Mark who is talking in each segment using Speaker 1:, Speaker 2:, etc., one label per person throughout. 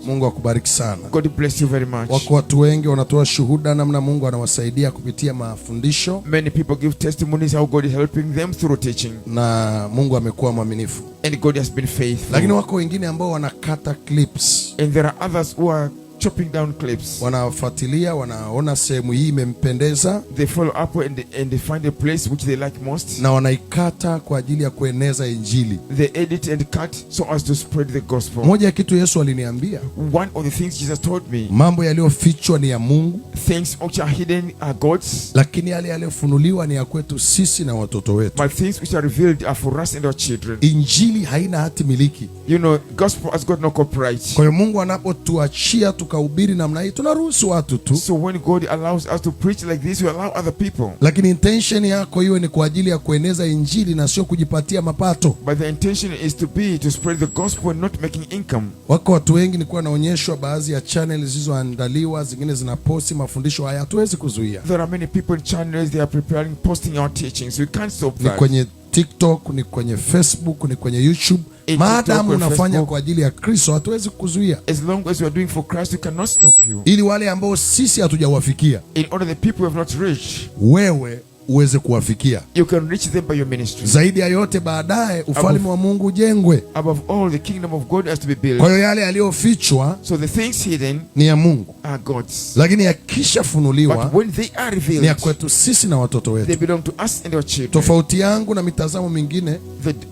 Speaker 1: Mungu akubariki sana.
Speaker 2: God bless you very much.
Speaker 1: Wako watu wengi wanatoa shuhuda namna Mungu anawasaidia kupitia mafundisho.
Speaker 2: Many people give testimonies how God is helping them through teaching.
Speaker 1: Na Mungu amekuwa mwaminifu.
Speaker 2: And God has been faithful.
Speaker 1: Lakini wako wengine ambao wanakata clips.
Speaker 2: And there are others who are chopping down clips.
Speaker 1: Wanafuatilia, wanaona sehemu hii imempendeza.
Speaker 2: They follow up and they find a place which they like most.
Speaker 1: Na wanaikata kwa ajili ya kueneza injili.
Speaker 2: They edit and cut so as to spread the gospel.
Speaker 1: Moja ya kitu Yesu aliniambia.
Speaker 2: One of the things Jesus told me.
Speaker 1: Mambo yaliyofichwa ni ya Mungu.
Speaker 2: Things which are hidden are God's.
Speaker 1: Lakini yale yaliyofunuliwa ni ya kwetu sisi na watoto wetu.
Speaker 2: But things which are revealed are for us and our children.
Speaker 1: Injili haina hati miliki.
Speaker 2: You know, gospel has got no copyright.
Speaker 1: Kwa hiyo Mungu anapotuachia tukahubiri namna hii, tunaruhusu watu tu.
Speaker 2: So when God allows us to preach like this, we allow other people.
Speaker 1: Lakini intention yako iwe ni kwa ajili ya kueneza injili na sio kujipatia mapato.
Speaker 2: But the intention is to spread the gospel and not making income.
Speaker 1: Wako watu wengi nilikuwa naonyeshwa baadhi ya channel zilizoandaliwa, zingine zinaposti mafundisho haya, hatuwezi kuzuia.
Speaker 2: There are many people in channels, they are preparing, posting our teachings. We can't stop that.
Speaker 1: Ni kwenye TikTok, ni kwenye Facebook, ni kwenye YouTube. Maadamu unafanya kwa ajili ya Kristo, hatuwezi kuzuia.
Speaker 2: As long as you are doing for Christ, we cannot stop you.
Speaker 1: Ili wale ambao sisi hatujawafikia,
Speaker 2: in order the people who have not reached,
Speaker 1: wewe uweze kuwafikia.
Speaker 2: You can reach them by your ministry.
Speaker 1: Zaidi ya yote, baadaye ufalme wa Mungu ujengwe.
Speaker 2: Above all, the kingdom of God has to be built.
Speaker 1: Kwa hiyo yale yaliyofichwa,
Speaker 2: so the things hidden,
Speaker 1: ni ya Mungu,
Speaker 2: are God's.
Speaker 1: Lakini yakishafunuliwa,
Speaker 2: but when they are revealed,
Speaker 1: ni ya kwetu sisi na watoto wetu.
Speaker 2: They belong to us and our children.
Speaker 1: Tofauti yangu na mitazamo mingine,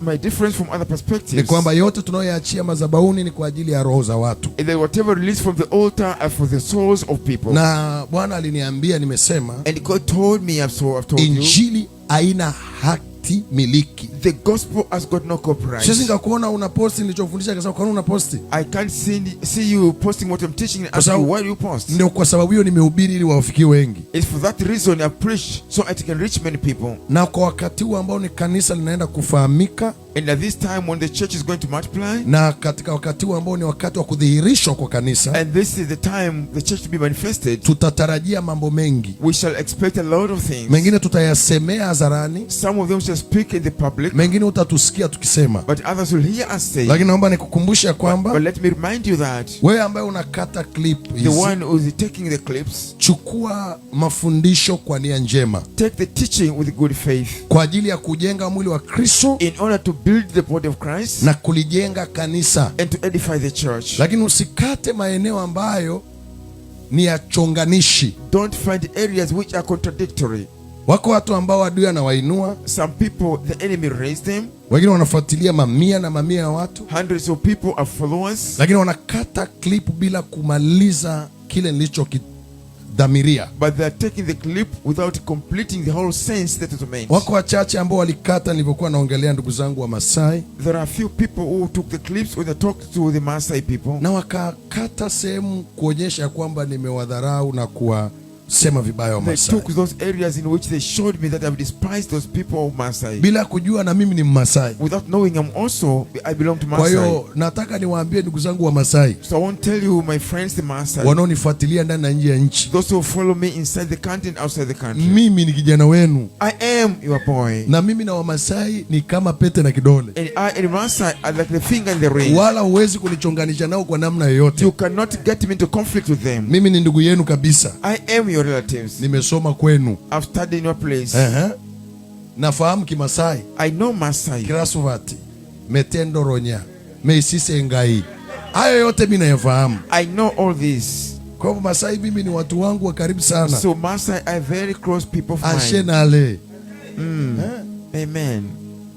Speaker 2: my difference from other perspectives,
Speaker 1: ni kwamba yote tunayoyaachia madhabahuni ni kwa ajili ya roho za watu.
Speaker 2: And whatever released from the altar are for the souls of people.
Speaker 1: Na Bwana aliniambia, nimesema,
Speaker 2: and God told me, I've told
Speaker 1: Injili haina hati miliki.
Speaker 2: The gospel has got no copyright.
Speaker 1: Sisi nikakuona una posti nilichofundisha, akasema kwa nini una posti?
Speaker 2: I can't see you posting what I'm teaching and ask you why do you post?
Speaker 1: Ndio kwa sababu hiyo nimehubiri ili wafikie wengi.
Speaker 2: It's for that reason I preach so I can reach many people.
Speaker 1: Na kwa wakati huu ambao ni kanisa linaenda kufahamika,
Speaker 2: and at this time when the church is going to multiply,
Speaker 1: na katika wakati huu ambao ni wakati wa kudhihirishwa kwa kanisa,
Speaker 2: and this is the time the church to be manifested,
Speaker 1: tutatarajia mambo mengi.
Speaker 2: We shall expect a lot of things.
Speaker 1: Mengine tutayasemea hadharani,
Speaker 2: some of them shall speak in the public,
Speaker 1: mengine utatusikia tukisema,
Speaker 2: but others will hear us say.
Speaker 1: Lakini naomba nikukumbushe kwamba,
Speaker 2: but let me remind you that
Speaker 1: wewe ambaye unakata clip hizi,
Speaker 2: the one who is taking the clips,
Speaker 1: chukua mafundisho kwa nia njema,
Speaker 2: take the teaching with good faith,
Speaker 1: kwa ajili ya kujenga mwili wa Kristo,
Speaker 2: in order to build the body of Christ,
Speaker 1: na kulijenga kanisa,
Speaker 2: and to edify the church.
Speaker 1: Lakini usikate maeneo ambayo ni ya chonganishi.
Speaker 2: Don't find areas which are contradictory.
Speaker 1: Wako watu ambao adui anawainua.
Speaker 2: Some people, the enemy raised them.
Speaker 1: Wengine wanafuatilia mamia na mamia ya watu.
Speaker 2: Hundreds of people are followers.
Speaker 1: Lakini wanakata clip bila kumaliza kile nilichokidhamiria.
Speaker 2: But they are taking the clip without completing the whole sense that it meant.
Speaker 1: Wako wachache ambao walikata nilipokuwa naongelea ndugu zangu wa Masai.
Speaker 2: There are a few people who took the clips when they talked to the Maasai people.
Speaker 1: Na wakakata sehemu kuonyesha kwamba nimewadharau na sema vibaya wa Masai.
Speaker 2: They took those areas in which they showed me that I've despised those people of Masai.
Speaker 1: Bila kujua na mimi ni Masai.
Speaker 2: Without knowing I belong to Masai.
Speaker 1: Kwa hiyo nataka niwaambie ndugu zangu wa Masai.
Speaker 2: So I won't tell you my friends the Masai.
Speaker 1: Wanaonifuatilia ndani na nje ya nchi.
Speaker 2: Those who follow me inside the country and outside the country.
Speaker 1: Mimi ni kijana wenu.
Speaker 2: I am your boy.
Speaker 1: Na mimi na wa Masai ni kama pete na kidole.
Speaker 2: And I and Masai are like the finger and the ring.
Speaker 1: Wala huwezi kunichonganisha nao kwa namna yoyote.
Speaker 2: You cannot get me into conflict with them.
Speaker 1: Mimi ni ndugu yenu kabisa.
Speaker 2: I am your relatives.
Speaker 1: Nimesoma kwenu.
Speaker 2: I've studied in your place.
Speaker 1: Nafahamu Kimasai.
Speaker 2: I know Masai.
Speaker 1: Kirasuvati, Metendo Ronya, Meisise Ngai. Hayo yote mimi nayafahamu.
Speaker 2: I know all this.
Speaker 1: Kwa hivyo Masai mimi ni watu wangu wa karibu sana.
Speaker 2: So Masai are very close people of mine.
Speaker 1: Ashenale.
Speaker 2: Amen.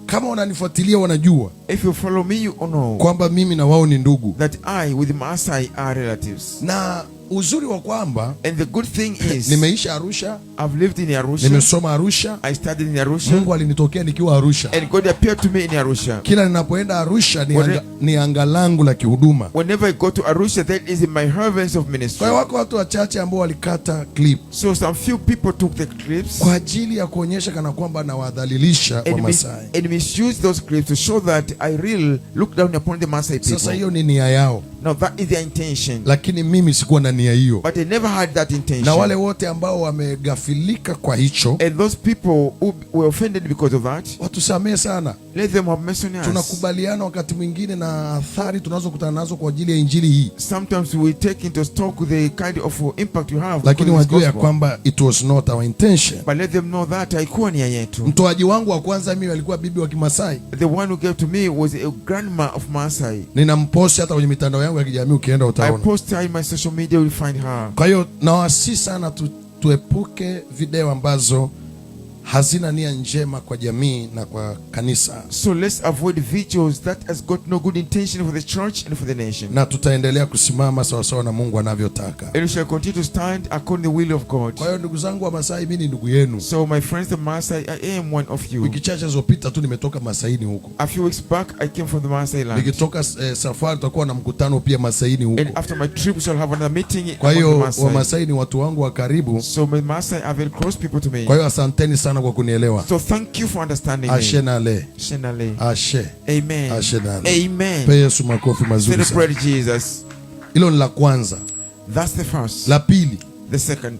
Speaker 1: Kama unanifuatilia wanajua.
Speaker 2: If you follow me you know.
Speaker 1: Kwamba mimi na wao ni ndugu.
Speaker 2: That I with Masai are relatives.
Speaker 1: Na uzuri wa kwamba,
Speaker 2: and the good thing is,
Speaker 1: nimeisha Arusha.
Speaker 2: I've lived in Arusha.
Speaker 1: Nimesoma Arusha.
Speaker 2: I studied in Arusha.
Speaker 1: Mungu alinitokea nikiwa Arusha.
Speaker 2: And God appeared to me in Arusha.
Speaker 1: Kila ninapoenda Arusha ni anga langu la kihuduma.
Speaker 2: Whenever I go to Arusha, that is in my heavens of ministry.
Speaker 1: Kwa hiyo wako watu wachache ambao walikata clip.
Speaker 2: So some few people took the clips
Speaker 1: kwa ajili ya kuonyesha kana kwamba nawadhalilisha wa Masai.
Speaker 2: And misuse those clips to show that I really look down upon the Masai people.
Speaker 1: Sasa hiyo ni nia yao.
Speaker 2: Now that is their intention.
Speaker 1: Lakini mimi sikuwa na nia hiyo.
Speaker 2: But I never had that intention.
Speaker 1: Na wale wote ambao wamegafilika kwa hicho,
Speaker 2: and those people who were offended because of that,
Speaker 1: watusamee sana.
Speaker 2: Let them have mercy on us.
Speaker 1: Tunakubaliana wakati mwingine na athari tunazokutana nazo kwa ajili ya injili hii.
Speaker 2: Sometimes we take into stock the kind of impact you have.
Speaker 1: Lakini wajue ya kwamba it was not our intention.
Speaker 2: But let them know that haikuwa nia yetu.
Speaker 1: Mtoaji wangu wa kwanza mimi alikuwa bibi wa Kimasai.
Speaker 2: The one who gave to me was a grandma of Maasai.
Speaker 1: Ninampost hata kwenye mitandao yangu ya kijamii, ukienda utaona.
Speaker 2: I post her in my social media, you will find her.
Speaker 1: Kwa hiyo nawasihi sana tuepuke video ambazo hazina nia njema kwa jamii na kwa kanisa.
Speaker 2: So let's avoid videos that has got no good intention for the church and for the nation.
Speaker 1: Na tutaendelea kusimama sawa sawa na Mungu anavyotaka.
Speaker 2: And we shall continue to stand according to the will of God.
Speaker 1: Kwa hiyo ndugu zangu wa Masai, mimi ni ndugu yenu.
Speaker 2: So my friends the Maasai, I am one of you.
Speaker 1: Wiki chache zilizopita tu nimetoka Masaini huko.
Speaker 2: A few weeks back I came from the Maasai land.
Speaker 1: Nikitoka safari tutakuwa na mkutano pia Masaini huko.
Speaker 2: And after my trip we shall have another meeting.
Speaker 1: Kwa hiyo wa Masai ni watu wangu wa karibu.
Speaker 2: So my Maasai are very close people to me.
Speaker 1: Kwa hiyo asanteni sana kwa kunielewa.
Speaker 2: So thank you for understanding me.
Speaker 1: Ashenale.
Speaker 2: Ashenale.
Speaker 1: Ashe.
Speaker 2: Amen.
Speaker 1: Ashenale.
Speaker 2: Amen.
Speaker 1: Pe Yesu makofi mazuri sana.
Speaker 2: Celebrate Jesus.
Speaker 1: Hilo ni la kwanza.
Speaker 2: That's the first.
Speaker 1: La pili.
Speaker 2: The second.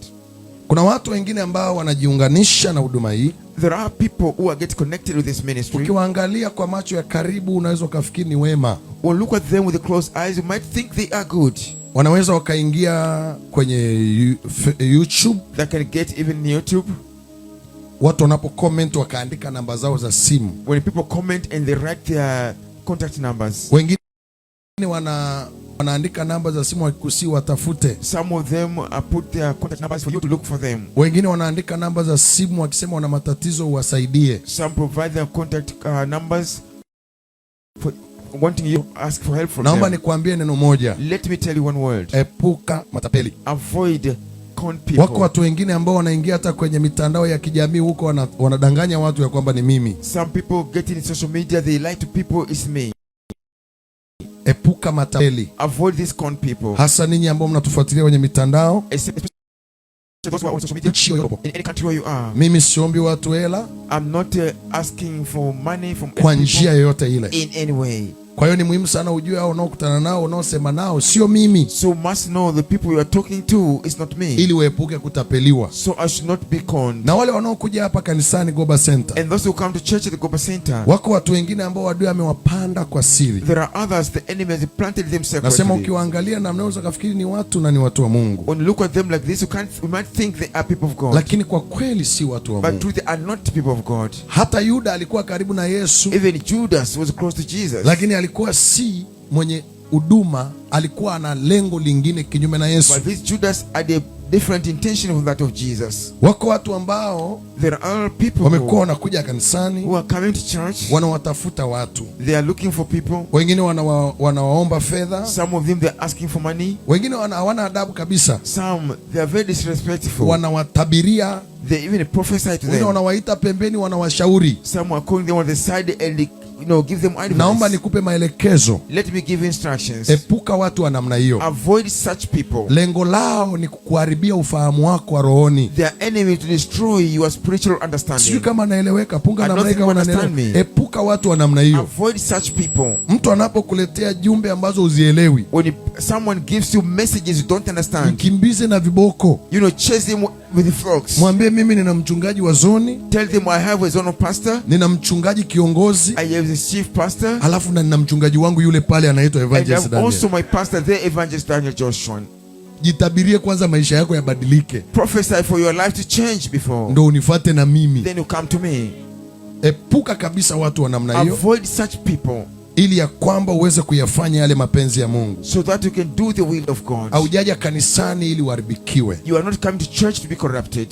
Speaker 1: Kuna watu wengine ambao wanajiunganisha na huduma hii.
Speaker 2: There are people who are get connected with this ministry.
Speaker 1: Ukiwaangalia kwa macho ya karibu unaweza ukafikiri ni wema.
Speaker 2: When look at them with the close eyes, you might think they are good.
Speaker 1: Wanaweza wakaingia kwenye YouTube.
Speaker 2: That can get even YouTube.
Speaker 1: Watu wanapo comment wakaandika namba zao za simu.
Speaker 2: When people comment and they write their contact numbers.
Speaker 1: Wengine wanaandika namba za simu wakikusi watafute.
Speaker 2: Some of them put their contact numbers for you to look for them.
Speaker 1: Wengine wanaandika namba za simu wakisema wana matatizo uwasaidie.
Speaker 2: Some provide their contact numbers for wanting you to ask for help from
Speaker 1: Naomba
Speaker 2: them.
Speaker 1: nikwambie neno moja.
Speaker 2: Let me tell you one word.
Speaker 1: Epuka matapeli.
Speaker 2: Avoid con people.
Speaker 1: Wako watu wengine ambao wanaingia hata kwenye mitandao ya kijamii huko wanadanganya watu ya kwamba ni mimi.
Speaker 2: Some people get in social media, they lie to people, it's me.
Speaker 1: Epuka matapeli.
Speaker 2: Avoid these con people.
Speaker 1: Hasa ninyi ambao mnatufuatilia kwenye mitandao.
Speaker 2: Those who are on social media, in any country where you are.
Speaker 1: Mimi siombi watu hela.
Speaker 2: I'm not asking for money from
Speaker 1: kwa njia yoyote ile.
Speaker 2: in any way.
Speaker 1: Kwa hiyo ni muhimu sana ujue hao unaokutana nao, unaosema nao sio mimi.
Speaker 2: So must know the people you are talking to is not me.
Speaker 1: Ili uepuke kutapeliwa.
Speaker 2: So I should not be conned.
Speaker 1: Na wale wanaokuja hapa kanisani Goba Center.
Speaker 2: And those who come to church at the Goba Center.
Speaker 1: Wako watu wengine ambao adui amewapanda kwa siri.
Speaker 2: There are others the enemy has planted them secretly.
Speaker 1: Nasema ukiwaangalia na mnaweza kufikiri ni watu na ni watu wa Mungu.
Speaker 2: When you look at them like this, you might think they are people of God.
Speaker 1: Lakini kwa kweli si watu wa Mungu.
Speaker 2: But truth they are not people of God.
Speaker 1: Hata Yuda alikuwa karibu na Yesu.
Speaker 2: Even Judas was close to Jesus.
Speaker 1: Lakini alikuwa si mwenye huduma, alikuwa ana lengo lingine kinyume na Yesu.
Speaker 2: But this Judas had a different intention from that of Jesus.
Speaker 1: Wako watu ambao
Speaker 2: there are people
Speaker 1: wamekuwa wanakuja kanisani,
Speaker 2: who are coming to church,
Speaker 1: wanawatafuta watu.
Speaker 2: They are looking for people.
Speaker 1: Wengine wanawaomba fedha.
Speaker 2: Some of them they are asking for money.
Speaker 1: Wengine hawana adabu kabisa.
Speaker 2: Some they are very disrespectful.
Speaker 1: Wanawatabiria.
Speaker 2: They even prophesy to them.
Speaker 1: Wengine wanawaita pembeni, wanawashauri.
Speaker 2: Some are calling them on the side and give them advice.
Speaker 1: Naomba nikupe maelekezo.
Speaker 2: Let me give instructions.
Speaker 1: Epuka watu wa namna hiyo.
Speaker 2: Avoid such people.
Speaker 1: Lengo lao ni kukuharibia ufahamu wako wa rohoni.
Speaker 2: Their enemy to destroy your spiritual understanding.
Speaker 1: Sijui kama naeleweka. Punga na mlaika wanaelewa. Epuka watu wa namna hiyo.
Speaker 2: Avoid such people.
Speaker 1: Mtu anapokuletea jumbe ambazo uzielewi,
Speaker 2: when someone gives you messages you don't understand,
Speaker 1: mkimbize na viboko.
Speaker 2: chase them with the frogs.
Speaker 1: Mwambie mimi nina mchungaji wa zoni.
Speaker 2: Tell them I have a zonal pastor.
Speaker 1: Nina mchungaji kiongozi.
Speaker 2: I have the chief pastor.
Speaker 1: Alafu na nina mchungaji wangu yule pale anaitwa Evangelist Daniel.
Speaker 2: And also my pastor there, Evangelist Daniel Joshua.
Speaker 1: Jitabirie kwanza maisha yako yabadilike.
Speaker 2: Prophesy for your life to change before.
Speaker 1: Ndo unifuate na mimi.
Speaker 2: Then you come to me.
Speaker 1: Epuka kabisa watu wa namna hiyo.
Speaker 2: Avoid such people.
Speaker 1: Ili ya kwamba uweze kuyafanya yale mapenzi ya Mungu.
Speaker 2: So that you can do the will of God.
Speaker 1: Haujaja kanisani ili uharibikiwe.
Speaker 2: You are not coming to church to be corrupted.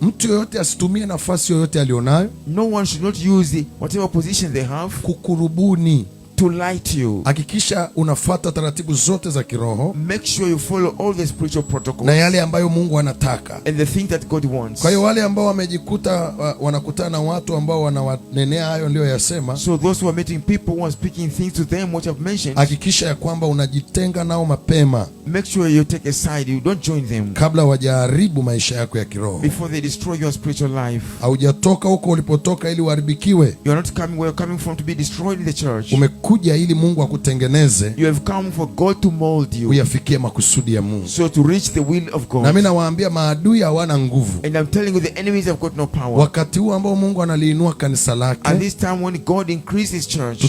Speaker 1: Mtu yoyote asitumie nafasi yoyote alionayo.
Speaker 2: No one should not use whatever position they have
Speaker 1: kukurubuni,
Speaker 2: to lie to you.
Speaker 1: Hakikisha unafuata taratibu zote za kiroho.
Speaker 2: Make sure you follow all the spiritual protocols.
Speaker 1: Na yale ambayo Mungu anataka.
Speaker 2: And the thing that God wants.
Speaker 1: Kwa hiyo wale ambao wamejikuta wanakutana na watu ambao wanawanenea hayo ndio yasema.
Speaker 2: So those who are meeting people who are speaking things to them what I've mentioned.
Speaker 1: Hakikisha ya kwamba unajitenga nao mapema.
Speaker 2: Make sure you take a side, you don't join them.
Speaker 1: Kabla wajaharibu maisha yako ya kiroho.
Speaker 2: Before they destroy your spiritual life.
Speaker 1: Haujatoka huko ulipotoka ili uharibikiwe.
Speaker 2: You are not coming where you're coming from to be destroyed in the church.
Speaker 1: umekuja ili Mungu akutengeneze,
Speaker 2: You have come for God to mold you,
Speaker 1: uyafikie makusudi ya Mungu.
Speaker 2: so to reach the will of God.
Speaker 1: Na mimi nawaambia maadui hawana nguvu.
Speaker 2: And I'm telling you, the enemies have got no power.
Speaker 1: Wakati huu ambao Mungu analiinua kanisa
Speaker 2: At
Speaker 1: lake,
Speaker 2: this time when God increases His church,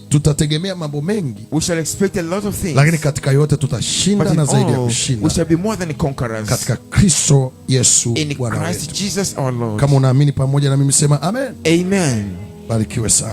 Speaker 1: tutategemea mambo mengi,
Speaker 2: we shall expect a lot of things.
Speaker 1: lakini katika yote tutashinda
Speaker 2: But in
Speaker 1: na zaidi ya
Speaker 2: all, we
Speaker 1: kushinda
Speaker 2: shall be more than conquerors
Speaker 1: katika Kristo Yesu
Speaker 2: in
Speaker 1: Bwana
Speaker 2: Christ
Speaker 1: wetu.
Speaker 2: Jesus our Lord.
Speaker 1: Kama unaamini pamoja na mimi sema amen.
Speaker 2: Amen.
Speaker 1: Barikiwe sana.